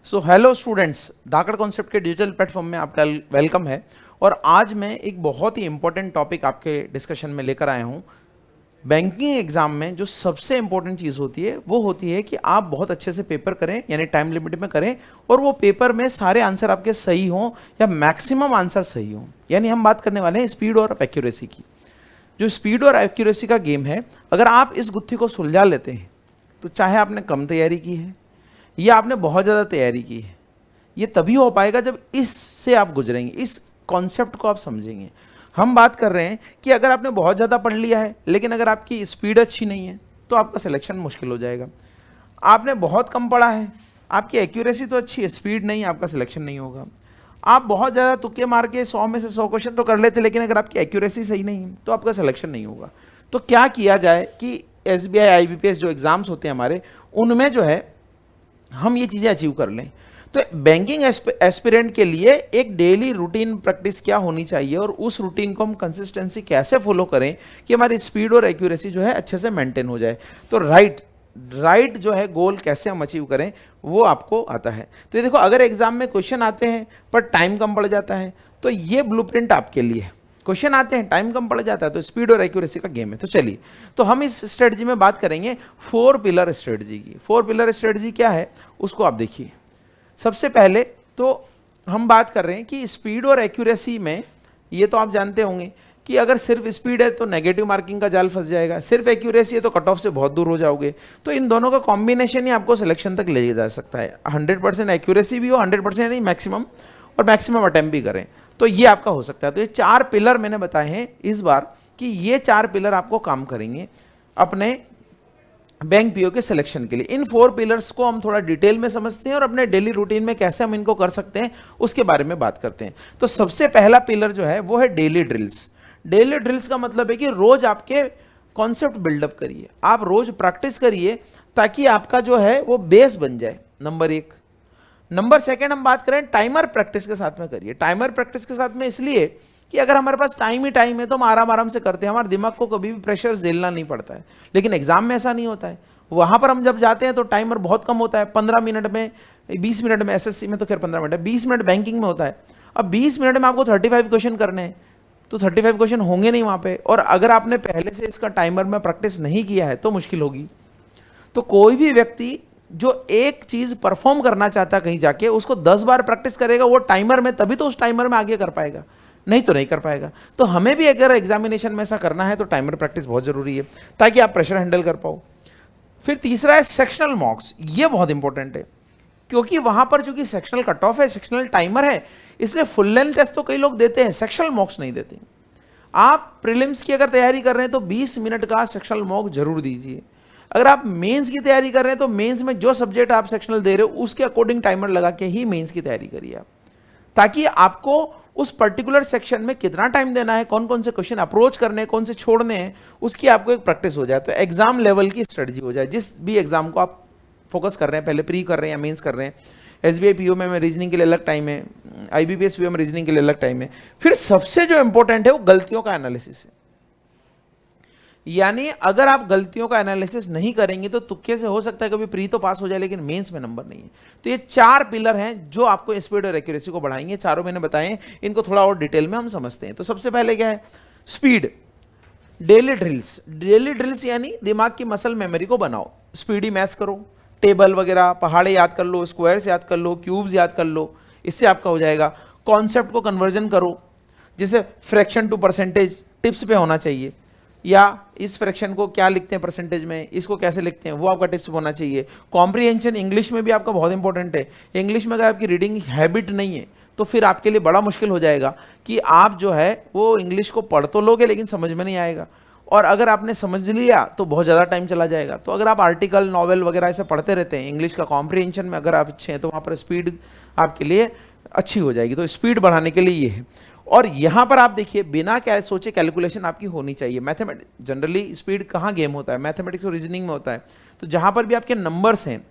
So hello students, धाकड़ concept के digital platform में आपका वेलकम है। और आज मैं एक बहुत ही इंपॉर्टेंट टॉपिक आपके डिस्कशन में लेकर आया हूँ। बैंकिंग एग्जाम में जो सबसे इंपॉर्टेंट चीज़ होती है वो होती है कि आप बहुत अच्छे से पेपर करें, यानी टाइम लिमिट में करें, और वो पेपर में सारे आंसर आपके सही हों या मैक्सिमम आंसर सही हों। यानी हम बात करने वाले हैं स्पीड और एक्यूरेसी की। जो स्पीड और एक्यूरेसी का गेम है, अगर आप इस गुत्थी को सुलझा लेते हैं तो चाहे आपने कम तैयारी की है या आपने बहुत ज़्यादा तैयारी की है, ये तभी हो पाएगा जब इससे आप गुजरेंगे, इस कॉन्सेप्ट को आप समझेंगे। हम बात कर रहे हैं कि अगर आपने बहुत ज़्यादा पढ़ लिया है लेकिन अगर आपकी स्पीड अच्छी नहीं है तो आपका सिलेक्शन मुश्किल हो जाएगा। आपने बहुत कम पढ़ा है, आपकी एक्यूरेसी तो अच्छी है, स्पीड नहीं, आपका सिलेक्शन नहीं होगा। आप बहुत ज़्यादा तुक्के मार के 100 में से 100 क्वेश्चन तो कर लेते, लेकिन अगर आपकी एक्यूरेसी सही नहीं है तो आपका सिलेक्शन नहीं होगा। तो क्या किया जाए कि SBI IBPS जो एग्ज़ाम्स होते हैं हमारे, उनमें जो है हम ये चीज़ें अचीव कर लें। तो बैंकिंग एस्पिरेंट के लिए एक डेली रूटीन प्रैक्टिस क्या होनी चाहिए और उस रूटीन को हम कंसिस्टेंसी कैसे फॉलो करें कि हमारी स्पीड और एक्यूरेसी जो है अच्छे से मेंटेन हो जाए। तो राइट जो है गोल कैसे हम अचीव करें वो आपको आता है। तो ये देखो, अगर एग्जाम में क्वेश्चन आते हैं पर टाइम कम पड़ जाता है तो ये ब्लूप्रिंट आपके लिए है। क्वेश्चन आते हैं, टाइम कम पड़ जाता है, तो स्पीड और एक्यूरेसी का गेम है। तो चलिए, तो हम इस स्ट्रेटजी में बात करेंगे 4 पिलर स्ट्रेटजी की। 4 पिलर स्ट्रेटजी क्या है उसको आप देखिए। सबसे पहले तो हम बात कर रहे हैं कि स्पीड और एक्यूरेसी में, ये तो आप जानते होंगे कि अगर सिर्फ स्पीड है तो नेगेटिव मार्किंग का जाल फंस जाएगा, सिर्फ एक्यूरेसी है तो कट ऑफ से बहुत दूर हो जाओगे। तो इन दोनों का कॉम्बिनेशन ही आपको सिलेक्शन तक ले जा सकता है। 100% एक्यूरेसी भी हो, 100% नहीं मैक्सिमम, और मैक्सिमम अटेम्प्ट भी करें, तो ये आपका हो सकता है। तो ये 4 पिलर मैंने बताए हैं इस बार कि ये 4 पिलर आपको काम करेंगे अपने बैंक पीओ के सिलेक्शन के लिए। इन 4 पिलर्स को हम थोड़ा डिटेल में समझते हैं और अपने डेली रूटीन में कैसे हम इनको कर सकते हैं उसके बारे में बात करते हैं। तो सबसे पहला पिलर जो है वो है डेली ड्रिल्स। डेली ड्रिल्स का मतलब है कि रोज आपके कॉन्सेप्ट बिल्डअप करिए, आप रोज प्रैक्टिस करिए ताकि आपका जो है वो बेस बन जाए, नंबर 1। नंबर 2 हम बात करें टाइमर प्रैक्टिस के साथ में करिए। टाइमर प्रैक्टिस के साथ में इसलिए कि अगर हमारे पास टाइम ही टाइम है तो हम आराम आराम से करते हैं, हमारे दिमाग को कभी भी प्रेशर झेलना नहीं पड़ता है। लेकिन एग्जाम में ऐसा नहीं होता है। वहां पर हम जब जाते हैं तो टाइमर बहुत कम होता है, 15 मिनट में, 20 मिनट में, SSC में तो खैर 15 मिनट है, 20 मिनट बैंकिंग में होता है। अब 20 मिनट में आपको 35 क्वेश्चन करने हैं तो 35 क्वेश्चन होंगे नहीं वहां पे, और अगर आपने पहले से इसका टाइमर में प्रैक्टिस नहीं किया है तो मुश्किल होगी। तो कोई भी व्यक्ति जो एक चीज परफॉर्म करना चाहता है कहीं जाके, उसको 10 बार प्रैक्टिस करेगा वो टाइमर में, तभी तो उस टाइमर में आगे कर पाएगा, नहीं तो नहीं कर पाएगा। तो हमें भी अगर एग्जामिनेशन में ऐसा करना है तो टाइमर प्रैक्टिस बहुत जरूरी है ताकि आप प्रेशर हैंडल कर पाओ। फिर तीसरा है सेक्शनल मॉक्स। ये बहुत इंपॉर्टेंट है क्योंकि वहां पर चूंकि सेक्शनल कट ऑफ है, सेक्शनल टाइमर है, इसलिए फुल लेंथ टेस्ट तो कई लोग देते हैं, सेक्शनल मॉक्स नहीं देते। आप प्रीलिम्स की अगर तैयारी कर रहे हैं तो 20 मिनट का सेक्शनल मॉक जरूर दीजिए। अगर आप मेंस की तैयारी कर रहे हैं तो मेंस में जो सब्जेक्ट आप सेक्शनल दे रहे हो उसके अकॉर्डिंग टाइमर लगा के ही मेंस की तैयारी करिए आप, ताकि आपको उस पर्टिकुलर सेक्शन में कितना टाइम देना है, कौन कौन से क्वेश्चन अप्रोच करने हैं, कौन से छोड़ने हैं, उसकी आपको एक प्रैक्टिस हो जाए, तो एग्जाम लेवल की स्ट्रेटजी हो जाए। जिस भी एग्जाम को आप फोकस कर रहे हैं, पहले प्री कर रहे हैं या मेंस कर रहे हैं, SBI PO में रीजनिंग के लिए अलग टाइम है, IBPS PO में रीजनिंग के लिए अलग टाइम है। फिर सबसे जो इंपॉर्टेंट है वो गलतियों का एनालिसिस है। यानी अगर आप गलतियों का एनालिसिस नहीं करेंगे तो तुक्के से हो सकता है कभी प्री तो पास हो जाए लेकिन मेंस में नंबर नहीं है। तो ये 4 पिलर हैं जो आपको स्पीड और एक्यूरेसी को बढ़ाएंगे। चारों मैंने बताए, इनको थोड़ा और डिटेल में हम समझते हैं। तो सबसे पहले क्या है, speed. Daily drills. Daily drills यानी दिमाग की मसल मेमोरी को बनाओ, स्पीडी मैथ्स करो, टेबल वगैरह पहाड़े याद कर लो, स्क्वायर्स याद कर लो, क्यूब्स याद कर लो, इससे आपका हो जाएगा। कॉन्सेप्ट को कन्वर्जन करो, जैसे फ्रैक्शन टू परसेंटेज टिप्स पे होना चाहिए, या इस फ्रैक्शन को क्या लिखते हैं परसेंटेज में, इसको कैसे लिखते हैं, वो आपका टिप्स होना चाहिए। कॉम्प्रिहेंशन इंग्लिश में भी आपका बहुत इंपॉर्टेंट है। इंग्लिश में अगर आपकी रीडिंग हैबिट नहीं है तो फिर आपके लिए बड़ा मुश्किल हो जाएगा कि आप जो है वो इंग्लिश को पढ़ तो लोगे लेकिन समझ में नहीं आएगा, और अगर आपने समझ लिया तो बहुत ज़्यादा टाइम चला जाएगा। तो अगर आप आर्टिकल, नॉवेल वगैरह ऐसे पढ़ते रहते हैं, इंग्लिश का कॉम्प्रिहेंशन में अगर आप अच्छे हैं तो वहाँ पर स्पीड आपके लिए अच्छी हो जाएगी। तो स्पीड बढ़ाने के लिए ये है। और यहां पर आप देखिए, बिना क्या सोचे कैलकुलेशन आपकी होनी चाहिए। मैथमेटिक्स जनरली स्पीड कहाँ गेम होता है, मैथमेटिक्स और रीजनिंग में होता है। तो जहां पर भी आपके नंबर्स हैं,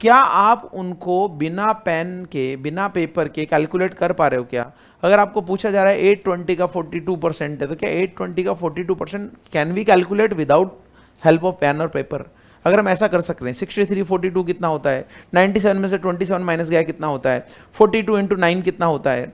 क्या आप उनको बिना पेन के, बिना पेपर के कैलकुलेट कर पा रहे हो क्या? अगर आपको पूछा जा रहा है 820 का 42% है, तो क्या 820 का 42% can we calculate without help of pen और पेपर? अगर हम ऐसा कर सक रहे हैं 63 42 कितना होता है, 97 में से 27 माइनस गया कितना होता है, 42 इंटू 9 कितना होता है,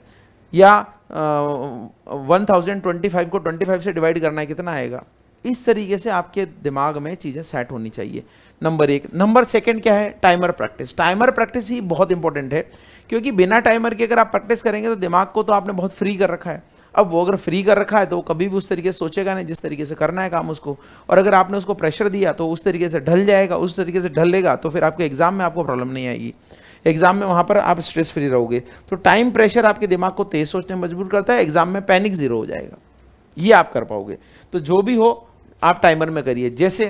या 1025 को 25 से डिवाइड करना है कितना आएगा। इस तरीके से आपके दिमाग में चीज़ें सेट होनी चाहिए। नंबर एक। नंबर सेकंड क्या है, टाइमर प्रैक्टिस। टाइमर प्रैक्टिस ही बहुत इंपॉर्टेंट है, क्योंकि बिना टाइमर के अगर आप प्रैक्टिस करेंगे तो दिमाग को तो आपने बहुत फ्री कर रखा है। अब वो अगर फ्री कर रखा है तो वो कभी भी उस तरीके से सोचेगा नहीं जिस तरीके से करना है काम उसको, और अगर आपने उसको प्रेशर दिया तो उस तरीके से ढल जाएगा, उस तरीके से ढलेगा तो फिर आपके एग्जाम में आपको प्रॉब्लम नहीं आएगी, एग्जाम में वहाँ पर आप स्ट्रेस फ्री रहोगे। तो टाइम प्रेशर आपके दिमाग को तेज सोचने में मजबूर करता है, एग्जाम में पैनिक जीरो हो जाएगा, ये आप कर पाओगे। तो जो भी हो आप टाइमर में करिए। जैसे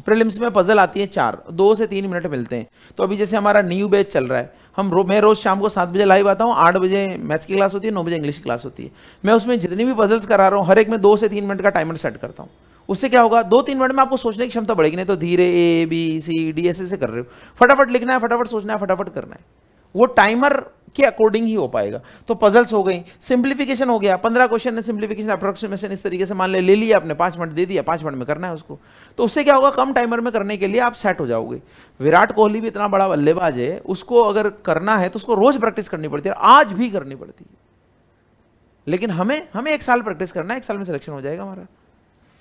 प्रीलिम्स में पजल आती है 4, 2 से 3 मिनट मिलते हैं। तो अभी जैसे हमारा न्यू बैच चल रहा है, मैं रोज शाम को 7 बजे लाइव आता हूँ, 8 बजे मैथ्स की क्लास होती है, 9 बजे इंग्लिश की क्लास होती है। मैं उसमें जितनी भी पजल्स करा रहा हूँ हर एक में 2 से 3 मिनट का टाइमर सेट करता हूँ। उससे क्या होगा, 2-3 मिनट में आपको सोचने की क्षमता बढ़ेगी, नहीं तो धीरे ABCD ऐसे कर रहे हो, फटाफट लिखना है, फटाफट सोचना है, फटाफट करना है, वो टाइमर के अकॉर्डिंग ही हो पाएगा। तो पजल्स हो गई, सिंप्लीफिकेशन हो गया, 15 क्वेश्चन है, सिंप्लीफिकेशन अप्रोक्सीमेशन इस तरीके से मान ले लिया आपने, 5 मिनट दे दिया, 5 मिनट में करना है उसको। तो उससे क्या होगा, कम टाइमर में करने के लिए आप सेट हो जाओगे। विराट कोहली भी इतना बड़ा बल्लेबाज है, उसको अगर करना है तो उसको रोज प्रैक्टिस करनी पड़ती है, आज भी करनी पड़ती है, लेकिन हमें 1 साल प्रैक्टिस करना है, 1 साल में सिलेक्शन हो जाएगा हमारा।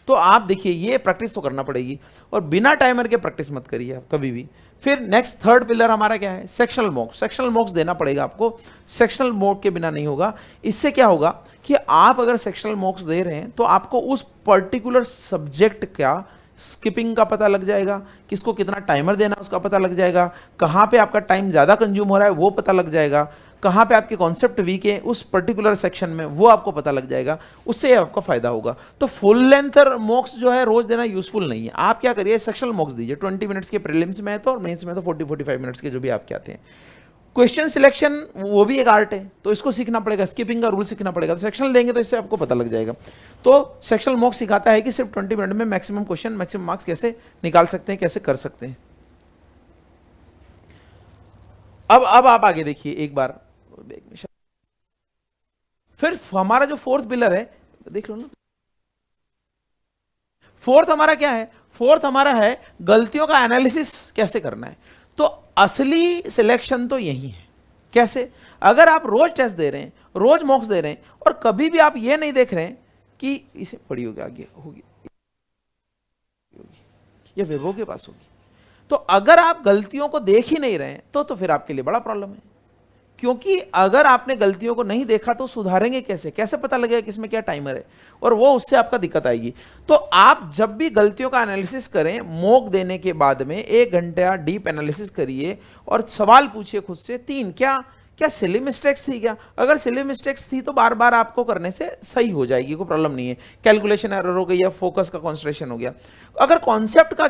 तो आप देखिए ये प्रैक्टिस तो करना पड़ेगी, और बिना टाइमर के प्रैक्टिस मत करिए आप कभी भी। फिर नेक्स्ट थर्ड पिलर हमारा क्या है, सेक्शनल मॉक्स। सेक्शनल मॉक्स देना पड़ेगा आपको, सेक्शनल मॉक के बिना नहीं होगा। इससे क्या होगा कि आप अगर सेक्शनल मॉक्स दे रहे हैं तो आपको उस पर्टिकुलर सब्जेक्ट का स्किपिंग का पता लग जाएगा, किसको कितना टाइमर देना उसका पता लग जाएगा, कहाँ पे आपका टाइम ज़्यादा कंज्यूम हो रहा है वो पता लग जाएगा, कहाँ पे आपके कॉन्सेप्ट वीक है उस पर्टिकुलर सेक्शन में वो आपको पता लग जाएगा, उससे आपका फायदा होगा। तो फुल लेंथ मॉक्स जो है रोज देना यूजफुल नहीं है। आप क्या करिए, सेक्शनल मॉक्स दीजिए, 20 मिनट्स के प्रीलिम्स में है तो, और मेंस में तो 40-45 मिनट्स के जो भी आपके आते हैं। क्वेश्चन सिलेक्शन वो भी एक आर्ट है, तो इसको सीखना पड़ेगा, स्किपिंग का रूल सीखना पड़ेगा। तो सेक्शनल देंगे तो इससे आपको पता लग जाएगा। तो सेक्शनल मॉक सिखाता है कि सिर्फ 20 मिनट में मैक्सिमम क्वेश्चन, मैक्सिमम मार्क्स कैसे निकाल सकते हैं, कैसे कर सकते हैं। अब आप आगे देखिए एक बार, फिर हमारा जो फोर्थ पिलर है देख लो ना। फोर्थ हमारा क्या है, फोर्थ हमारा है गलतियों का एनालिसिस कैसे करना है। तो असली सिलेक्शन तो यही है। कैसे, अगर आप रोज टेस्ट दे रहे हैं, रोज मॉक्स दे रहे हैं, और कभी भी आप ये नहीं देख रहे हैं कि इसे पड़ी होगी आगे होगी या विभो के पास होगी, तो अगर आप गलतियों को देख ही नहीं रहे हैं तो फिर आपके लिए बड़ा प्रॉब्लम है। क्योंकि अगर आपने गलतियों को नहीं देखा तो सुधारेंगे कैसे, कैसे पता लगेगा कि इसमें क्या टाइमर है, और वो उससे आपका दिक्कत आएगी। तो आप जब भी गलतियों का एनालिसिस करें, मॉक देने के बाद में 1 घंटा डीप एनालिसिस करिए और सवाल पूछिए खुद से 3, क्या सिली मिस्टेक्स थी क्या। अगर सिली मिस्टेक्स थी तो बार बार आपको करने से सही हो जाएगी, कोई प्रॉब्लम नहीं है। कैलकुलेशन एरर हो गई या फोकस का कॉन्सेंट्रेशन हो गया। अगर कॉन्सेप्ट का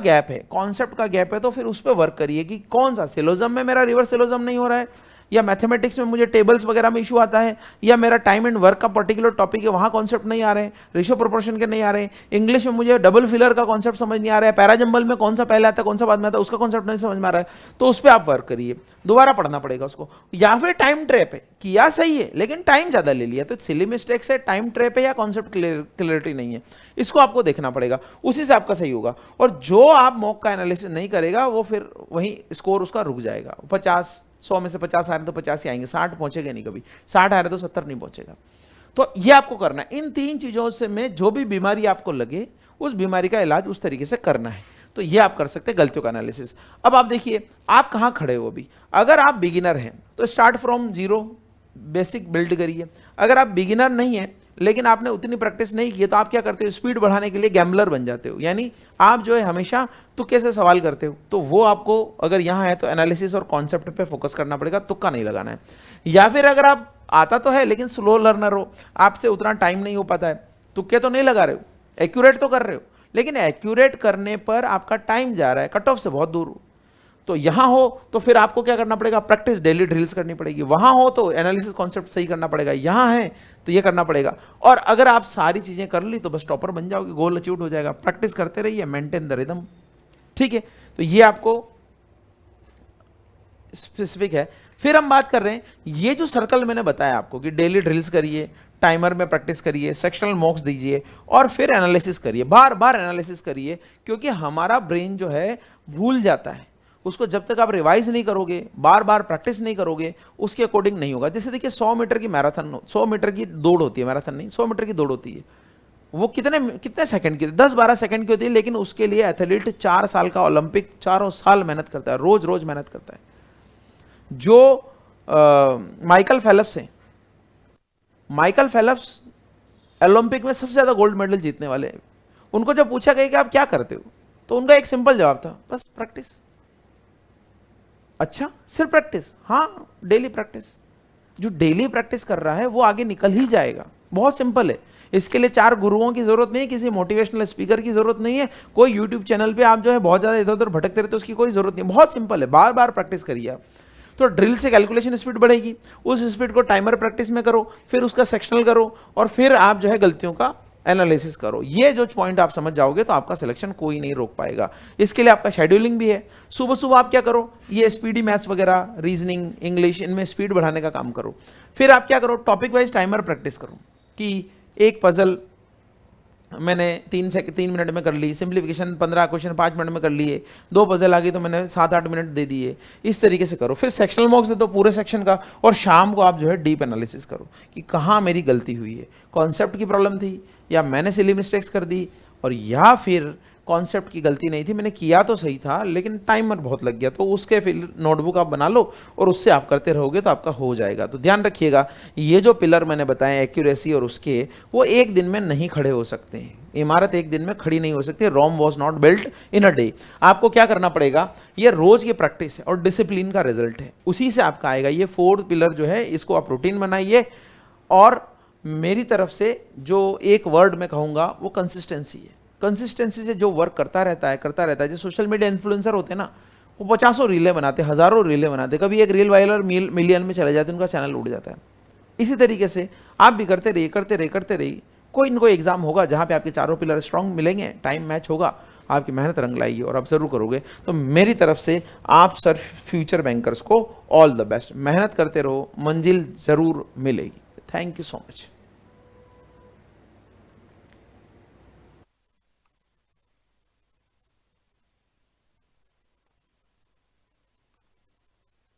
गैप है तो फिर उस पर वर्क करिए कि कौन सा सिलोजम में मेरा रिवर्स सिलोजम नहीं हो रहा है, या मैथमेटिक्स में मुझे टेबल्स वगैरह में इशू आता है, या मेरा टाइम एंड वर्क का पर्टिकुलर टॉपिक है वहाँ कॉन्सेप्ट नहीं आ रहे हैं, रेशियो प्रोपोर्शन के नहीं आ रहे हैं, इंग्लिश में मुझे डबल फिलर का कॉन्सेप्ट समझ नहीं आ रहा है, पैराजंबल में कौन सा पहले आता है कौन सा बाद में आता है उसका कॉन्सेप्ट नहीं समझ में आ रहा है, तो उस पर आप वर्क करिए, दोबारा पढ़ना पड़ेगा उसको। या फिर टाइम ट्रैप है, किया सही है लेकिन टाइम ज़्यादा ले लिया, तो सिली मिस्टेक्स है, टाइम ट्रैप है, या कॉन्सेप्ट क्लियरिटी नहीं है, इसको आपको देखना पड़ेगा, उसी से आपका सही होगा। और जो आप मॉक का एनालिसिस नहीं करेगा वो फिर वहीं स्कोर उसका रुक जाएगा। 100 में से 50 आ रहे तो 50 ही आएंगे, 60 पहुंचेगा नहीं कभी, 60 आ रहे तो 70 नहीं पहुंचेगा। तो ये आपको करना है। इन 3 चीजों से में जो भी बीमारी आपको लगे उस बीमारी का इलाज उस तरीके से करना है। तो ये आप कर सकते हैं गलतियों का एनालिसिस। अब आप देखिए आप कहां खड़े हो अभी। अगर आप बिगिनर हैं तो start from zero, basic build करिए। अगर आप बिगिनर नहीं है लेकिन आपने उतनी प्रैक्टिस नहीं की तो आप क्या करते हो, स्पीड बढ़ाने के लिए गैम्बलर बन जाते हो, यानी आप जो है हमेशा तुक्के से सवाल करते हो। तो वो आपको अगर यहाँ है तो एनालिसिस और कॉन्सेप्ट पे फोकस करना पड़ेगा, तुक्का नहीं लगाना है। या फिर अगर आप आता तो है लेकिन स्लो लर्नर हो, आपसे उतना टाइम नहीं हो पाता है, तुक्के तो नहीं लगा रहे हो, एक्यूरेट तो कर रहे हो, लेकिन एक्यूरेट करने पर आपका टाइम जा रहा है, कट ऑफ से बहुत दूर हो। तो यहां हो तो फिर आपको क्या करना पड़ेगा, प्रैक्टिस डेली ड्रिल्स करनी पड़ेगी। वहां हो तो एनालिसिस कॉन्सेप्ट सही करना पड़ेगा, यहां है तो ये करना पड़ेगा। और अगर आप सारी चीजें कर ली तो बस टॉपर बन जाओगे, गोल अचीव हो जाएगा। प्रैक्टिस करते रहिए, मेंटेन द रिदम, ठीक है। तो ये आपको स्पेसिफिक है। फिर हम बात कर रहे हैं ये जो सर्कल मैंने बताया आपको कि डेली ड्रिल्स करिए, टाइमर में प्रैक्टिस करिए, सेक्शनल मॉक्स दीजिए और फिर एनालिसिस करिए, बार बार एनालिसिस करिए, क्योंकि हमारा ब्रेन जो है भूल जाता है। उसको जब तक आप रिवाइज नहीं करोगे, बार बार प्रैक्टिस नहीं करोगे, उसके अकॉर्डिंग नहीं होगा। जैसे देखिए 100 मीटर की मैराथन, 100 मीटर की दौड़ होती है, मैराथन नहीं, 100 मीटर की दौड़ होती है, वो कितने सेकंड की, 10-12 सेकंड की होती है, लेकिन उसके लिए एथलीट 4 साल का ओलंपिक, 4 साल मेहनत करता है, रोज रोज मेहनत करता है। जो माइकल फेल्प्स हैं, माइकल फेल्प्स ओलंपिक में सबसे ज्यादा गोल्ड मेडल जीतने वाले हैं। उनको जब पूछा गया कि आप क्या करते हो, तो उनका एक सिंपल जवाब था, बस प्रैक्टिस। अच्छा, सिर्फ प्रैक्टिस? हाँ, डेली प्रैक्टिस। जो डेली प्रैक्टिस कर रहा है वो आगे निकल ही जाएगा। बहुत सिंपल है। इसके लिए 4 गुरुओं की जरूरत नहीं है, किसी मोटिवेशनल स्पीकर की जरूरत नहीं है, कोई यूट्यूब चैनल पे आप जो है बहुत ज्यादा इधर उधर भटकते रहते, उसकी कोई जरूरत नहीं है। बहुत सिंपल है, बार बार प्रैक्टिस करिए आप। तो ड्रिल से कैलकुलेशन स्पीड बढ़ेगी, उस स्पीड को टाइमर प्रैक्टिस में करो, फिर उसका सेक्शनल करो, और फिर आप जो है गलतियों का एनालिसिस करो। ये जो पॉइंट आप समझ जाओगे तो आपका सिलेक्शन कोई नहीं रोक पाएगा। इसके लिए आपका शेड्यूलिंग भी है। सुबह सुबह आप क्या करो, ये स्पीडी मैथ्स वगैरह, रीजनिंग, इंग्लिश, इनमें स्पीड बढ़ाने का काम करो। फिर आप क्या करो, टॉपिक वाइज टाइमर प्रैक्टिस करो कि एक पजल मैंने 3 मिनट में कर ली, सिंप्लीफिकेशन 15 क्वेश्चन 5 मिनट में कर लिए, 2 पजल आ गई तो मैंने 7-8 मिनट दे दिए। इस तरीके से करो। फिर सेक्शनल मॉक्स दे दो पूरे सेक्शन का, और शाम को आप जो है डीप एनालिसिस करो कि कहाँ मेरी गलती हुई है, कॉन्सेप्ट की प्रॉब्लम थी, या मैंने सिली मिस्टेक्स कर दी, और या फिर कॉन्सेप्ट की गलती नहीं थी, मैंने किया तो सही था लेकिन टाइमर बहुत लग गया। तो उसके फिर नोटबुक आप बना लो और उससे आप करते रहोगे तो आपका हो जाएगा। तो ध्यान रखिएगा, ये जो पिलर मैंने बताए एक्यूरेसी और उसके, वो एक दिन में नहीं खड़े हो सकते हैं। इमारत एक दिन में खड़ी नहीं हो सकती। Rome was not built in a day. आपको क्या करना पड़ेगा, ये रोज की प्रैक्टिस है और डिसिप्लिन का रिजल्ट है, उसी से आपका आएगा। ये 4 पिलर जो है, इसको आप रूटीन बनाइए। और मेरी तरफ से जो एक वर्ड में कहूंगा वो कंसिस्टेंसी है। कंसिस्टेंसी से जो वर्क करता रहता है। जो सोशल मीडिया इन्फ्लुएंसर होते हैं ना, वो 50 रीलें बनाते, हजारों रीलें बनाते, कभी एक रील वायरल मिलियन में चले जाते, उनका चैनल उड़ जाता है। इसी तरीके से आप भी करते रहिए। कोई न कोई एग्जाम होगा जहां पे आपके चारों पिलर स्ट्रांग मिलेंगे, टाइम मैच होगा, आपकी मेहनत रंग लाएगी और आप जरूर करोगे। तो मेरी तरफ से आप सर फ्यूचर बैंकर्स को ऑल द बेस्ट। मेहनत करते रहो, मंजिल जरूर मिलेगी। Thank you so much.